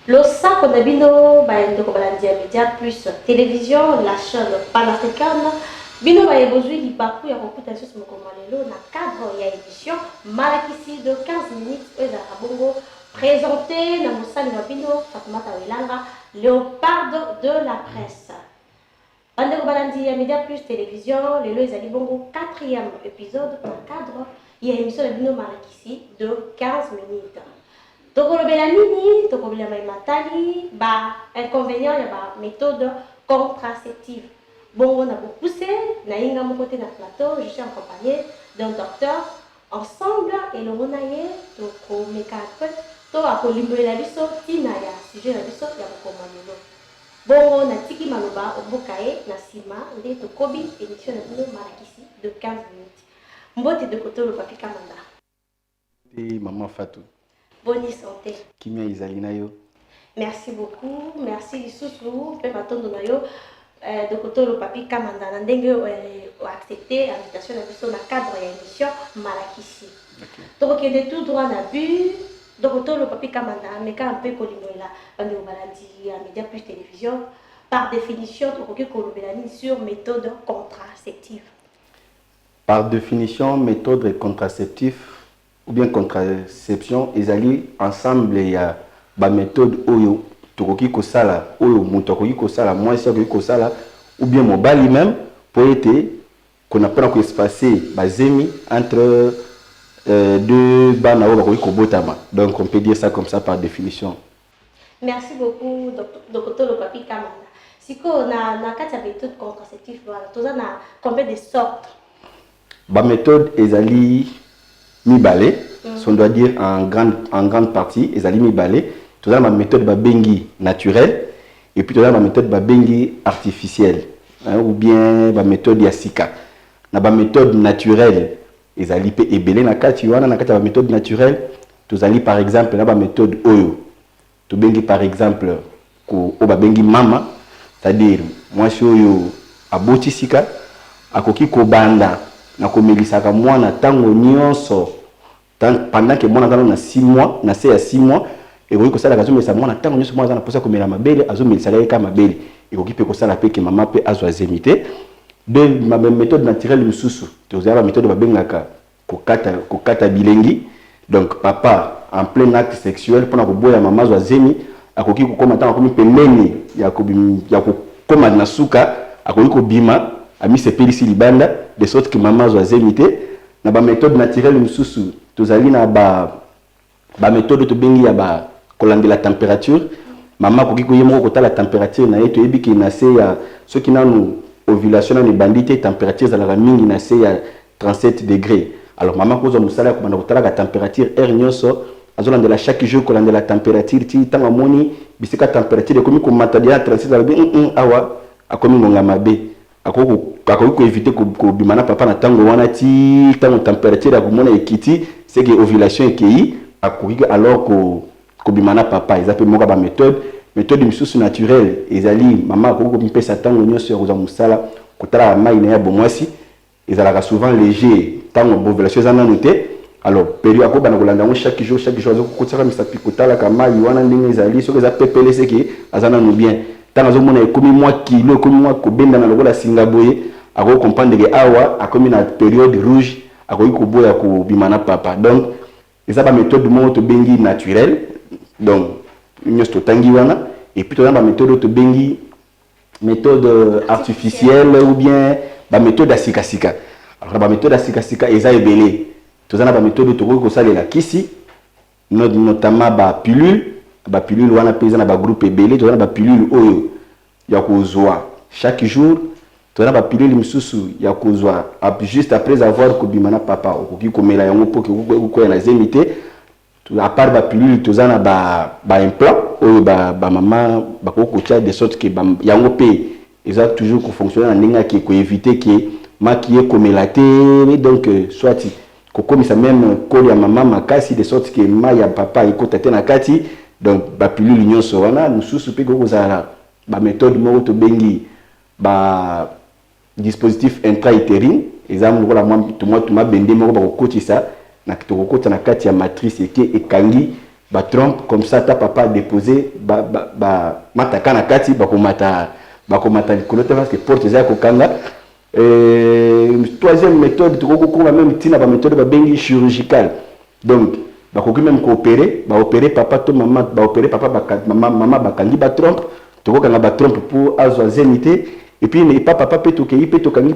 Le sac on a bino donc média plus télévision la chaîne panafricaine bino ba besoin du parcours ya kokuta sur mon commandelo na cadre ya édition malakisi de 15 minutes ezala bongo présenté na mosali wa bino Fatoumata Welanga léoparde de la presse. Bande balandi ya média plus télévision lelo ezali bongo 4e épisode na cadre ya émission de bino malakisi de 15 minutes. Tokolobela nini, tokolobela matali, ba inconvénient ya ba méthode contraceptive. Bon, on a beaucoup poussé, na inga mon côté na plateau, je suis accompagné d'un docteur. Ensemble, et le monaye, toko mekakwe, to akolimboela biso tina ya sujet na biso ya kokomanyelo. Bon, na tiki maloba obokaye na sima, nde tokobi émission na bino malakisi de 15 minutes. Mbote de koto le papi kamanda. Et maman Fatou. Bonne santé. Kimia Izalina yo. Merci beaucoup. Merci Lisusu. Pe matondo na yo. De côté le papi Kamanda. Nandenge accepté l'invitation de la cadre de l'émission Malakisi. Donc il est tout droit na but. De côté le papi Kamanda. Mais quand un peu colimola, on est au baladi, à média plus télévision. Par définition, tu peux colomber sur méthode contraceptive. Par définition, méthode contraceptive. Ou bien contraception, ils allaient ensemble, il y a une méthode oyo, tokoki kosala, oyo mutokoki kosala, moi c'est tokoki kosala, ou bien mon bali même, pour être qu'on apprend à espacer bazemi entre deux bana oyo kobotama. Donc on peut dire ça comme ça par définition. Merci beaucoup, Dr. Le Papi Kamanda. Si on a quatre méthodes contraceptives, tu as combien de sortes? La méthode, ils allaient mi-balé, on doit dire en grande partie, ils allaient mi-balé. Tout ça, ma méthode bengi naturelle et puis tout ça, ma méthode bengi artificielle, ou bien ma méthode yasika. Na ma méthode naturelle, ils allaient ébélé na kati wana na kati ma méthode naturelle, tout allait par exemple na ma méthode oyo. Tout bengi par exemple ko oba bengi mama, c'est-à-dire moi je oyo aboti sika akoki ko banda na komelisaka mwana tango nyonso pendant que mwana na 6 mois na c'est à 6 mois et oui que ça la raison mais ça mwana tango nyonso mwana na posa komela mabele azomelisa ka mabele et ko kipe ko sala pe ke mama pe azwazemité de ma méthode naturelle mususu to za la méthode babengaka kokata bilengi donc papa en plein acte sexuel pour na ko boya mama azwazemi akoki ko koma tango komi pembeni ya ko koma na suka akoki ko bima ami se pelisi libanda de sorte que maman azwazemité na ba méthode naturelle mususu tozali na ba méthode to bengi ya ba kolande la température maman koki ko yemo ko ta la température na yeto yebi ki na se ya ce qui na nous ovulation na bandité température za la mingi na se ya 37 degrés alors maman ko zo musala ko bana ko ta la température air nyonso azolande la chaque jour kolande la température ti tanga moni bisika température komi ko matadia 37 za bi awa akomi ngonga mabe akoki ko éviter ko bimana papa na tango wana ti tango température ya komona ekiti c'est que ovulation ekei akoki alors ko bimana papa ezape moka ba méthode misusu naturelle ezali mama akoki ko mpesa tango nyonso ya koza musala kotala mai na ya bomwasi ezalaka souvent léger tango ovulation eza nanu te alors période ako bana kolanda ngo chaque jour azokotaka misapi kotala ka mai wana ndenge ezali soki eza pepele c'est que aza nanu bien tant que moi comme moi kilo comme moi ko benda na lokola singaboye ako comprendre que awa akomi na période rouge ako ko boya ko bimana papa donc eza ba méthode mo to bengi naturelle donc nyos to tangi wana et puis to na ba méthode to bengi méthode artificielle ou bien ba méthode asika sika alors ba méthode asika sika eza ebelé to na ba méthode to ko salela kisi notamment ba pilule wana pesa na ba groupe ebele to na ba pilule oyo ya kozwa chaque jour to na ba pilule misusu ya kozwa juste après avoir kobimana papa okoki komela yango poke ko na zemité à part ba pilule to na ba implant oyo ba mama ba ko tia de sorte que yango pe ils ont toujours ko fonctionner na ndinga ki ko éviter que makiye komela te donc soit kokomisa même ko ya mama makasi de sorte que ma ya papa ikota te na kati. Donc, la pilule nyonso wana mususu pe ko zala ba méthode moko to bengi ba dispositif intra-utérine exemple lokola moi to ma bende moko ba kokotisa na kitoko kota na kati ya matrice eke ekangi ba trompe comme ça ta papa a déposé ba mataka na kati ba komata likolo te parce que porte eza kokanga. Troisième méthode, tu as même une méthode chirurgicale. Donc, tu même coopérer, opérer papa, to maman, opérer papa, maman, bakandi ba trompe, tu as trompe pour azazénité. Et puis, il pas papa peut toquer, peut toquer, il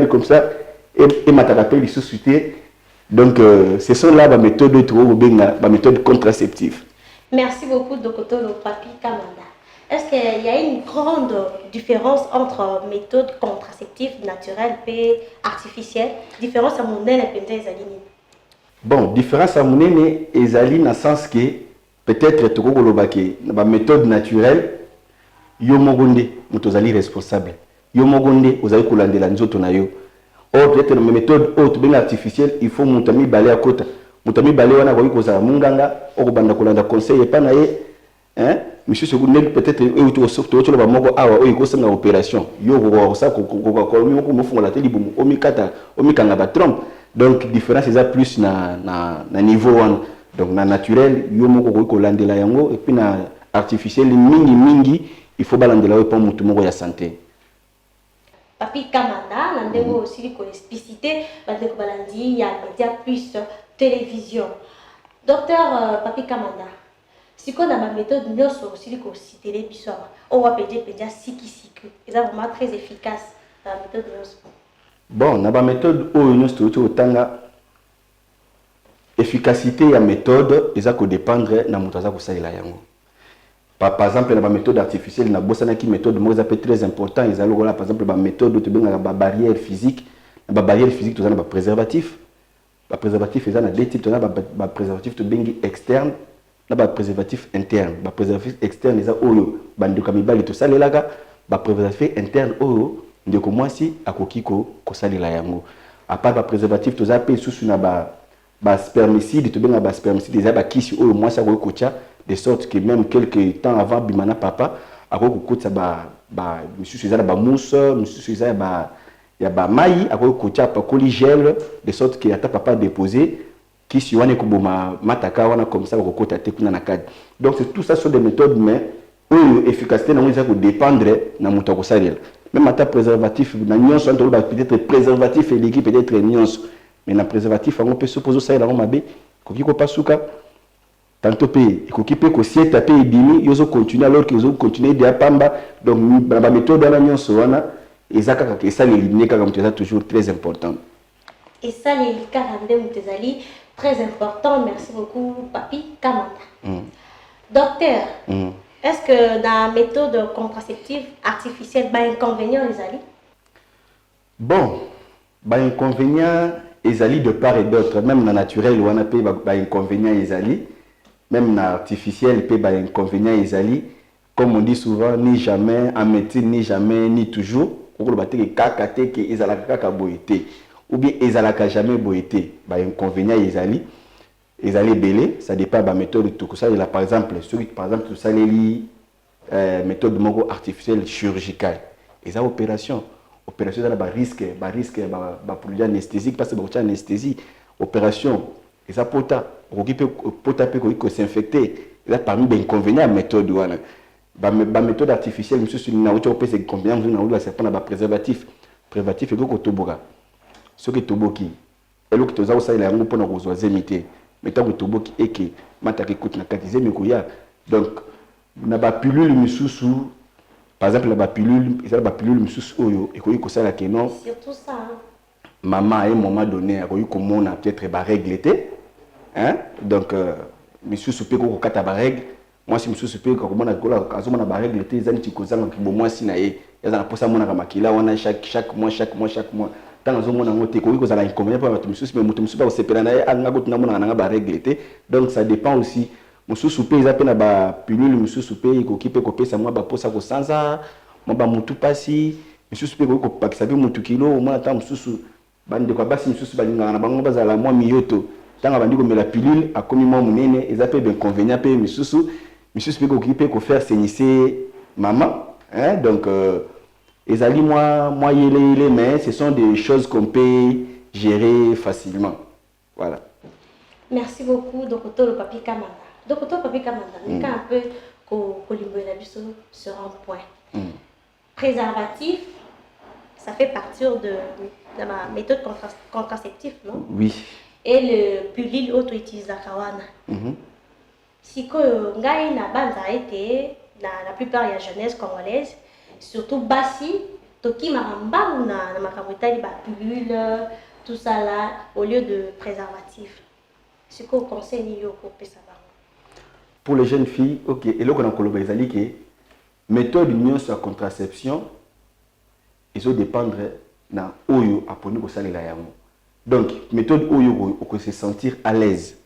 comme ça, et matarape les sociétés. Donc, ce sont là les méthodes de méthode contraceptive. Merci beaucoup, Dr. Papi Kamanda. Est-ce qu'il y a une grande différence entre méthode contraceptive naturelle et artificielle? Différence à mon aile et Ezaline? Bon, différence à mon aile et Ezaline dans le sens que peut-être que la méthode naturelle, yomogonde, mutozali responsable. Yomogonde, vous avez coulé la nzoto na yo. Or, peut-être la méthode haute, bien artificielle, il faut montami balé à côté. Montami balé, on a voulu que ça munganga, or banda kolanda conseil et pas naé. Hein? Monsieur Segounel, peut-être, tu vas moko awa, il y a une opération. Yo, ça, donc, différence, c'est plus na niveau 1. Donc, na naturel, yo moko ko landela yango, et puis na artificiel, mingi, il faut balandela pour mutu moko ya santé. Papi Kamanda, nandego aussi ko explicité, bandeko balandi ya média plus télévision. Docteur Papi Kamanda. Si on a ma méthode, nous sommes aussi citer les bisous. On va pédir siki. C'est vraiment très efficace la méthode. Bon, la méthode, nous sommes autant efficacité de la méthode, ils ont dépendre de la méthode. Par exemple, la méthode artificielle, la méthode très important. Ils ont par exemple la méthode de la barrière physique. La barrière physique, tu as un préservatif. Le préservatif, il y a deux types. Tu as un préservatif externe. Il y a un préservatif interne. Le préservatif externe, il y a un préservatif interne. Il y a à part le préservatif, tu as un spermicide. Tu as un spermicide. Il y a un de sorte que même quelques temps avant Bimana Papa, il y a un mousse, il y a un maï, il y a gel, de sorte que papa déposé. Qui si on est comme mataka on a comme ça au côté technique na cadre. Donc c'est tout ça sont des méthodes mais efficacité na ça dépendre na mutako salel. Même ata préservatif na nuance peut-être préservatif et l'équipe peut-être nuance mais na préservatif on peut supposer ça là on mabe ko pas souka tantôt pe ko kipe ko si taper dimi yozo continuer alors que yozo continuer de pamba donc la méthode na nuance wana ezaka ka ça l'éliminer comme tu as toujours très important. Et ça les cas mutezali très important, merci beaucoup, Papi Kamanda. Docteur, est-ce que dans la méthode contraceptive artificielle, il y a un inconvénient, les alliés? Bon, il y a un inconvénient, les alliés de part et d'autre. Même dans le naturel, il y a un inconvénient, les alliés. Même dans l'artificiel, il y a un inconvénient, les alliés. Comme on dit souvent, ni jamais, en médecine, ni jamais, ni toujours. Ou bien ils n'ont jamais boité, inconvénient ils allaient belé, ça dépend de la méthode tout ça. Par exemple, tout ça les méthode artificielle chirurgicale. Ils ont opération ça a risque pour l'anesthésie parce que c'est anesthésie. Opération, ils ont pota peut s'infecter. Là parmi les inconvénients méthode la méthode artificielle, monsieur sur une autre c'est inconvénient, c'est pas un préservatif et donc autoboga. Ce qui est toboki, et l'autre qui est là, il pour nous zémité. Mais tant que toboki et que mataki coûte na katize mikoya. Donc, na ba pilule misusu, par exemple la pilule, il y a la pilule misusu oyo et que ça là que non. Surtout ça. Maman à un moment donné a eu comme on a peut-être ba règle été, hein? Donc misusu pe ko kata ba règle. Moi si misusu pe ko mona ko la azoma na ba règle été zani ti kozanga ki bo moi si na ye. Ya za na posa mona ka makila wana chaque mois. Donc ça dépend aussi. Pilule, donc les alliés, mais ce sont des choses qu'on peut gérer facilement. Voilà. Merci beaucoup, Docteur Papi Kamanda. Docteur Papi Kamanda, nous un peu sur un point. Préservatif, ça fait partie de ma méthode contraceptive, non? Oui. Et le pilule auto-utilisé à Kawana. Si que ngai na banza été la plupart de la jeunesse congolaise, surtout Bassi, Toki Maramba ou na makamotali ba pilule, tout ça là, au lieu de préservatif. Ce qu'on conseille pour savoir. Pour les jeunes filles, ok, et là on a colobé que méthode union sur la contraception, ils vont dépendre na oyo aponi ko salela yango. Donc méthode oyo ko se sentir à l'aise.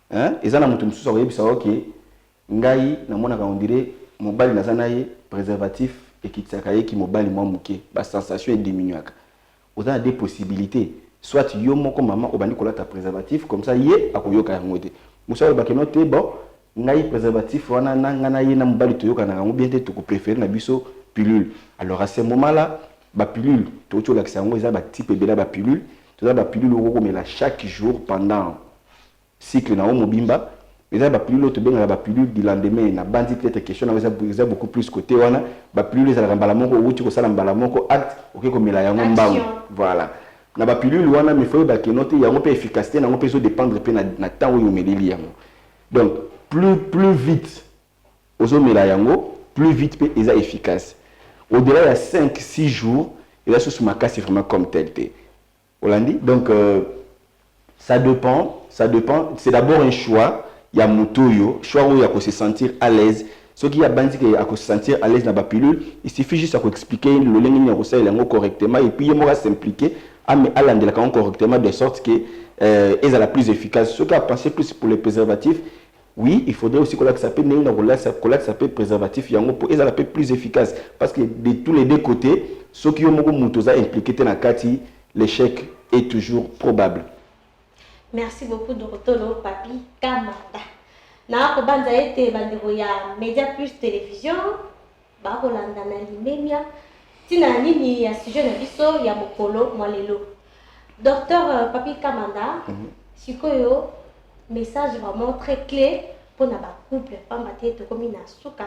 Hein? Et ça na mutu mususu oyebi sawa que ngai na mona ka on dirait mobile na zanaye préservatif et kitaka ye ki mobile mwa muke, ba sensation est diminuaka. On a des possibilités. Soit yo moko maman obandi kolata préservatif comme ça yé akoyoka yango te. Musa ba kenote bon ngai préservatif wana ngana ye na mobali toyoka na yango bien te to préférer na biso pilule. Alors à ce moment-là, ba pilule to to lakisa yango eza ba type de la ba pilule, to ba pilule oko mela chaque jour pendant cycle na mobimba. Mais ça ba pilule to benga ba pilule du lendemain na bandi peut-être question na eza beaucoup plus côté wana ba pilule za mbala moko outi ko sala mbala moko acte OK ko mela yango mbango. Voilà. Na ba pilule wana mais faut ba kenote yango pe efficacité na yango pe so dépendre pe na temps où yomeleli yango. Donc plus vite ozomela yango, plus vite pe eza efficace. Au-delà de 5-6 jours, et là sous ma cas c'est vraiment comme tel. Olandi. Donc ça dépend, c'est d'abord un choix, il y a motoyo, choix où il y a qu'on se sentir à l'aise. Ce qui a bandi qu'il y a qu'on se sentir à l'aise dans la pilule, il suffit juste à expliquer le lingue correctement et puis il va s'impliquer à l'andela correctement de sorte que est la plus efficace. Ce qui a pensé plus pour les préservatifs, oui, il faudrait aussi que ça peut préservatif pour être la plus efficace parce que de tous les deux côtés, ceux qui ont impliqué dans la kati, l'échec est toujours probable. Merci beaucoup Docteur Papi Kamanda. Na ko banza été bandeko ya Média Plus télévision, ba ko landa na limemia. Tina nini ya sujet na biso ya mokolo mwalelo. Docteur Papi Kamanda, sikoyo message vraiment très clé pour na ba couple pambate to komi na suka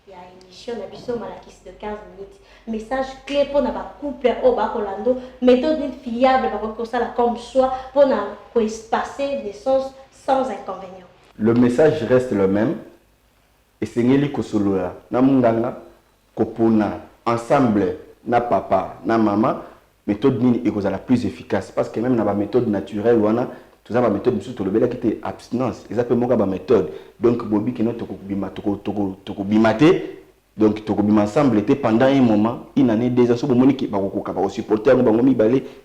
ya émission na biso malakisi de 15 minutes. Message clé pour na ba couple o ba kolando, méthode fiable ba ko sala comme choix pour na ko espacer naissance sans inconvénient. Le message reste le même et c'est ngeli ko solola na munganga ko pona ensemble na papa na maman méthode nini est la plus efficace parce que même na ba méthode naturelle wana tout ça, ma méthode, surtout le bel qui était abstinence. Ils appellent moi ma méthode. Donc, Bobby qui n'est toko bimate. Donc, toko bim ensemble était pendant un moment, une année, 2 ans. Si vous voulez supporter,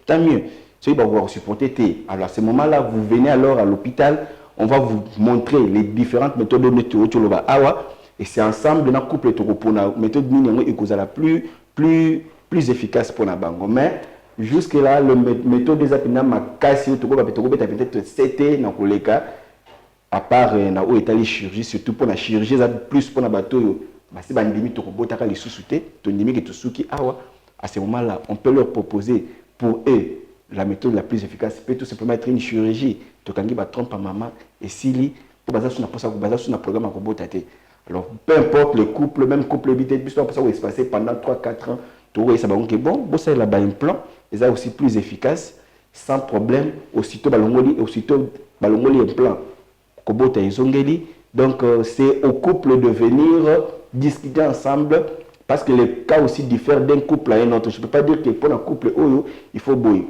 tant mieux. Si vous supporter, alors à ce moment-là, vous venez alors à l'hôpital. On va vous montrer les différentes méthodes de notre awa. Et c'est ensemble dans couple toko pour la méthode mini est la plus efficace pour la bango. Mais jusque-là, le méthode des apina ma casse peut-être c'était dans les cas à part na où est allé chirurgie surtout pour la chirurgie plus pour la bateau bah c'est bandimi to robota ka les sous-souté to ndimi que to suki awa à ce moment-là on peut leur proposer pour eux la méthode la plus efficace peut tout simplement être une chirurgie to kangi ba trompe à maman et sili pour baser sur na posa ko baser sur na programme ko botate. Alors peu importe le couple même couple habité puis ça peut se passer pendant 3-4 ans to ça ba bon ça là ba implant et ça aussi plus efficace sans problème aussitôt balongoli implant kobota izongeli donc c'est au couple de venir discuter ensemble parce que les cas aussi diffèrent d'un couple à un autre. Je peux pas dire que pour un couple il faut boy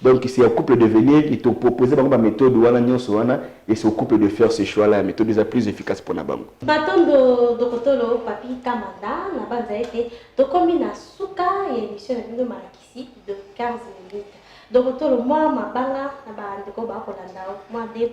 donc c'est au couple de venir il te proposer la méthode wana nyonso wana et c'est au couple de faire ce choix là la méthode est plus efficace pour na bango baton do kotolo Papi Kamanda na banza été to combina suka et émission de malakisi de 15 minutes donc kotolo moi mabanga na bande ko ba kolanda moi 2-3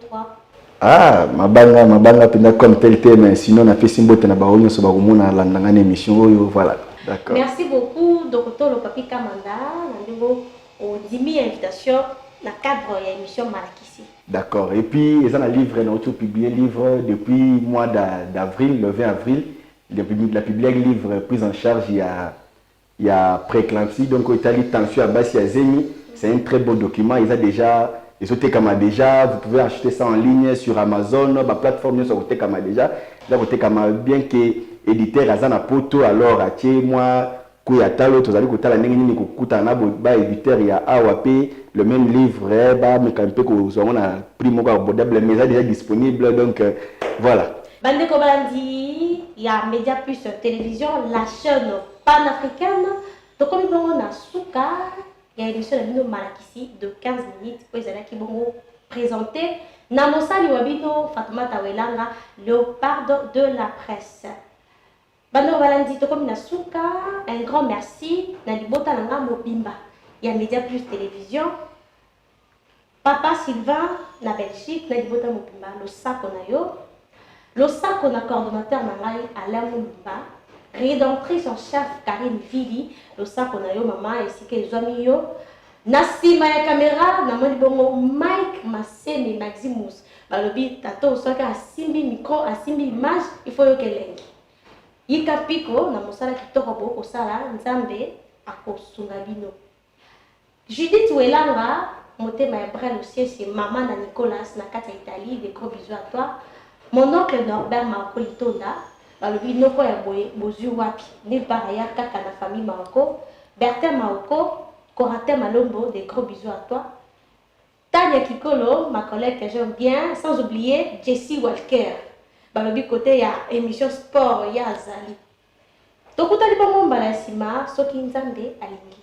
mabanga penda comme tel thème sinon on a fait simbote na baonyo so ba komona landanga na émission oyo voilà d'accord. Merci beaucoup Docteur Papi Kamanda na ndingo au 10 invitation dans le cadre de l'émission Malakisi. D'accord. Et puis, ils ont un livre, ils ont publié un livre depuis le mois d'avril, le 20 avril. Il a publié un livre pris en charge il y a préclampsie. Donc, il y a tension à base, il y a Zemi. C'est un très bon document. Ils ont déjà Et ce Tekama déjà, vous pouvez acheter ça en ligne sur Amazon, la plateforme sur Tekama déjà. Là, Tekama bien que éditeur Azana Poto, alors à moi, Kouyatalo, tous les côtés, la négini Koutana, ba éditeur, il y a AWP, le même livre, bah, mais quand on a prix abordable, mais déjà disponible, donc voilà. Bande Kobalandi, il y a Média Plus Télévision, la chaîne panafricaine. Donc, comme on a Souka, il y a une émission de Malakisi de 15 minutes pour les qui vont présenter Namosa Liwabino Fatouma Tawelanga, léopard de la presse. Bande Kobalandi, comme on a Souka, un grand merci. Nalibota Nanga Mobimba, il y a Média Plus Télévision. Papa Sylvain, la Belgique, Nalibota Mobimba, le sac on a yo. Le sac on a coordonnateur Nangai Alain Moulumba, rédemptrice en chef Karine Vili, le sac on a yo maman et si que les amis yo. Nassi Maya caméra, namoni bongo Mike Massé Maximus. Balobi tato soka asimbi micro, asimbi image, il faut yo kelengi. Yika piko na mosala kitoko boko sala nzambe akosunga bino. Judith Welanga, motema ya brel aussi c'est maman na Nicolas na kata Italie, des gros bisous à toi. Mon oncle Norbert Marco Litonda, balobi noko ya bozu wapi, ni baraya kaka na famille Marco, Bertin Marco, Coratin Malombo, des gros bisous à toi. Tania Kikolo, ma collègue que j'aime bien, sans oublier Jessie Walker. Balobi côté ya émission sport ya Zali. Tokuta lipa momba la sima, soki nzambe alingi.